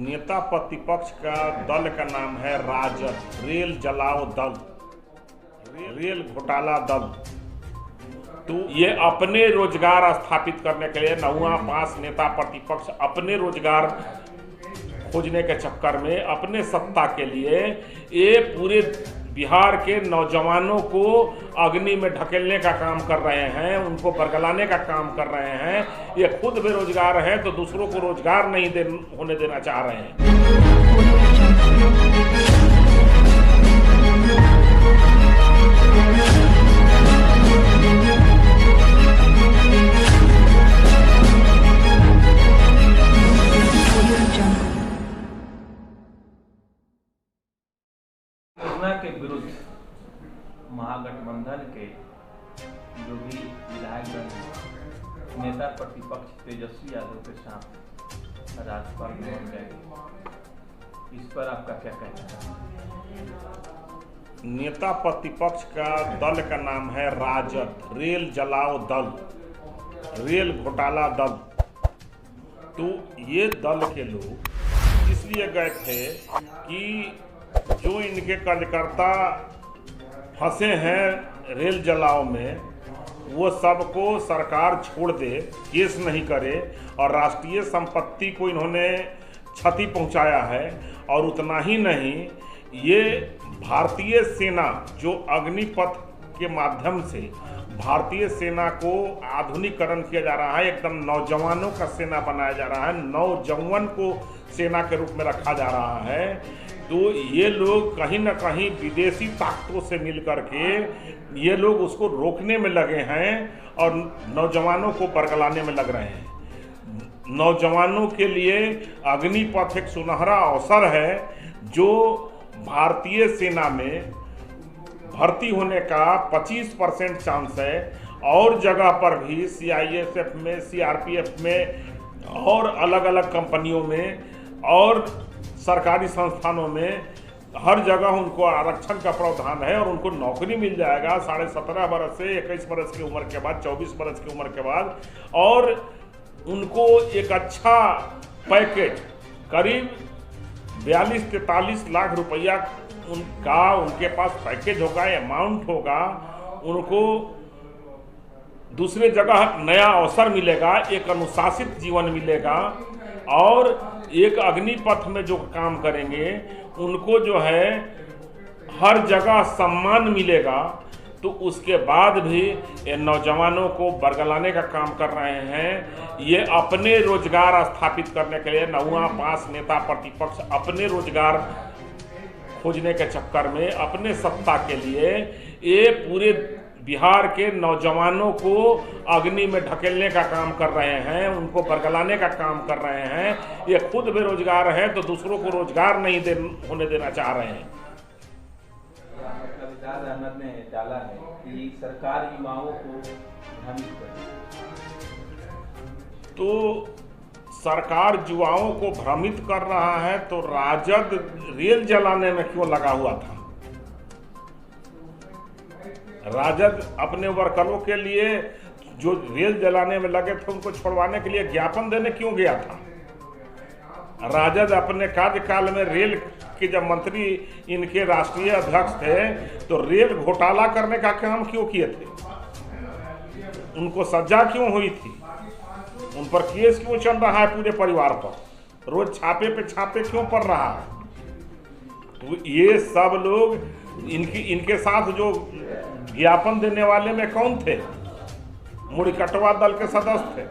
नेता प्रतिपक्ष का दल का नाम है राजद, रेल जलाओ दल, रेल घोटाला दल। तो ये अपने रोजगार स्थापित करने के लिए 9वां पास नेता प्रतिपक्ष अपने रोजगार खोजने के चक्कर में, अपने सत्ता के लिए ये पूरे बिहार के नौजवानों को अग्नि में ढकेलने का काम कर रहे हैं, उनको बरगलाने का काम कर रहे हैं। ये खुद बेरोजगार हैं तो दूसरों को रोजगार नहीं होने देना चाह रहे हैं। योजना के विरुद्ध महागठबंधन के जो भी विधायकगण नेता प्रतिपक्ष तेजस्वी यादव के साथ राजपाल भवन गए, इस पर आपका क्या कहना है? नेता प्रतिपक्ष का दल का नाम है राजद, रेल जलाओ दल, रेल घोटाला दल। तो ये दल के लोग इसलिए गए थे कि जो इनके कार्यकर्ता फंसे हैं रेल जलाओ में, वो सबको सरकार छोड़ दे, केस नहीं करे, और राष्ट्रीय संपत्ति को इन्होंने क्षति पहुंचाया है। और उतना ही नहीं, ये भारतीय सेना जो अग्निपथ के माध्यम से भारतीय सेना को आधुनिकीकरण किया जा रहा है, एकदम नौजवानों का सेना बनाया जा रहा है, नौजवान को सेना के रूप में रखा जा रहा है। तो ये लोग कहीं ना कहीं विदेशी ताकतों से मिलकर के ये लोग उसको रोकने में लगे हैं और नौजवानों को बरगलाने में लग रहे हैं। नौजवानों के लिए अग्निपथ एक सुनहरा अवसर है, जो भारतीय सेना में भर्ती होने का 25% चांस है, और जगह पर भी CISF में, CRPF में और अलग अलग कंपनियों में और सरकारी संस्थानों में हर जगह उनको आरक्षण का प्रावधान है और उनको नौकरी मिल जाएगा 17.5 बरस से 21 बरस की उम्र के बाद, 24 बरस की उम्र के बाद। और उनको एक अच्छा पैकेज करीब 42-43 लाख रुपया उनके पास पैकेज होगा, अमाउंट होगा। उनको दूसरे जगह नया अवसर मिलेगा, एक अनुशासित जीवन मिलेगा, और एक अग्निपथ में जो काम करेंगे उनको जो है हर जगह सम्मान मिलेगा। तो उसके बाद भी ये नौजवानों को बरगलाने का काम कर रहे हैं। ये अपने रोजगार स्थापित करने के लिए 9वां पास नेता प्रतिपक्ष अपने रोजगार खोजने के चक्कर में, अपने सत्ता के लिए ये पूरे बिहार के नौजवानों को अग्नि में ढकेलने का काम कर रहे हैं, उनको बरगलाने का काम कर रहे हैं। ये खुद बेरोजगार हैं तो दूसरों को रोजगार नहीं होने देना चाह रहे हैं। कविता अहमद ने डाला है कि सरकार युवाओं को भ्रमित करे। तो सरकार युवाओं को भ्रमित कर रहा है, तो राजद रेल जलाने में क्यों लगा हुआ था? राजद अपने वर्करों के लिए जो रेल जलाने में लगे थे उनको छुड़वाने के लिए ज्ञापन देने क्यों गया था? राजद अपने कार्यकाल में रेल के जब मंत्री इनके राष्ट्रीय अध्यक्ष थे तो रेल घोटाला करने का काम क्यों किए थे? उनको सजा क्यों हुई थी? उन पर केस क्यों चल रहा है? पूरे परिवार पर रोज छापे पे छापे क्यों पड़ रहा है? तो ये सब लोग इनके साथ जो ज्ञापन देने वाले में कौन थे? मुड़ीकटवा दल के सदस्य थे,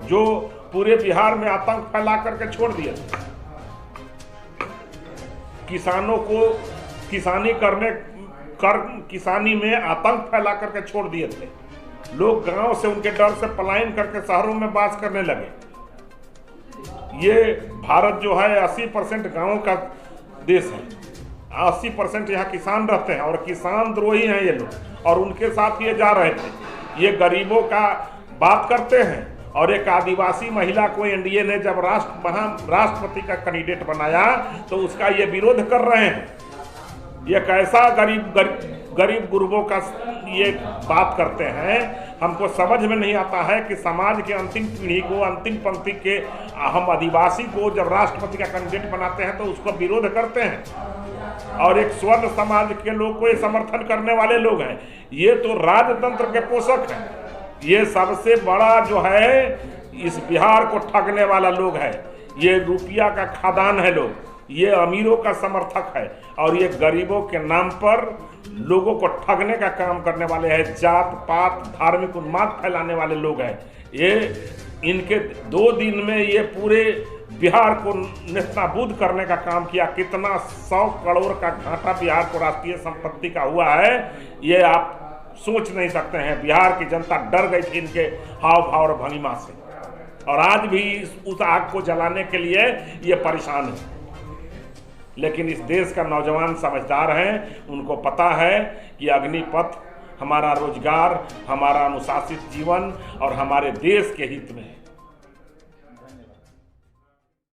जो पूरे बिहार में आतंक फैला करके छोड़ दिए थे। किसानों को किसानी में आतंक फैला करके छोड़ दिए थे। लोग गांव से उनके डर से पलायन करके शहरों में बास करने लगे। ये भारत जो है 80% गांवों का देश है, 80% यहाँ किसान रहते हैं और किसान द्रोही हैं ये लोग, और उनके साथ ये जा रहे थे। ये गरीबों का बात करते हैं। और एक आदिवासी महिला को एनडीए ने जब राष्ट्रपति का कैंडिडेट बनाया तो उसका ये विरोध कर रहे हैं। ये कैसा गरीब गुरबों का ये बात करते हैं। हमको समझ में नहीं आता है कि समाज के अंतिम पीढ़ी को, अंतिम पंक्ति के हम आदिवासी को जब राष्ट्रपति का कैंडिडेट बनाते हैं तो उसको विरोध करते हैं, और एक स्वर्ण समाज के लोग को ये समर्थन करने वाले लोग हैं। ये तो राजतंत्र के पोषक हैं। ये सबसे बड़ा जो है इस बिहार को ठगने वाला लोग है। ये रुपया का खदान है लोग, ये अमीरों का समर्थक है, और ये गरीबों के नाम पर लोगों को ठगने का काम करने वाले हैं। जात पात धार्मिक उन्माद फैलाने वाले लोग हैं। ये इनके 2 दिन में ये पूरे बिहार को नेस्तनाबूद करने का काम किया। कितना 100 करोड़ का घाटा बिहार को राष्ट्रीय संपत्ति का हुआ है, ये आप सोच नहीं सकते हैं। बिहार की जनता डर गई थी इनके हाव भाव और भंगिमा से, और आज भी उस आग को जलाने के लिए ये परेशान है। लेकिन इस देश का नौजवान समझदार हैं, उनको पता है कि अग्निपथ हमारा रोजगार, हमारा अनुशासित जीवन और हमारे देश के हित में है।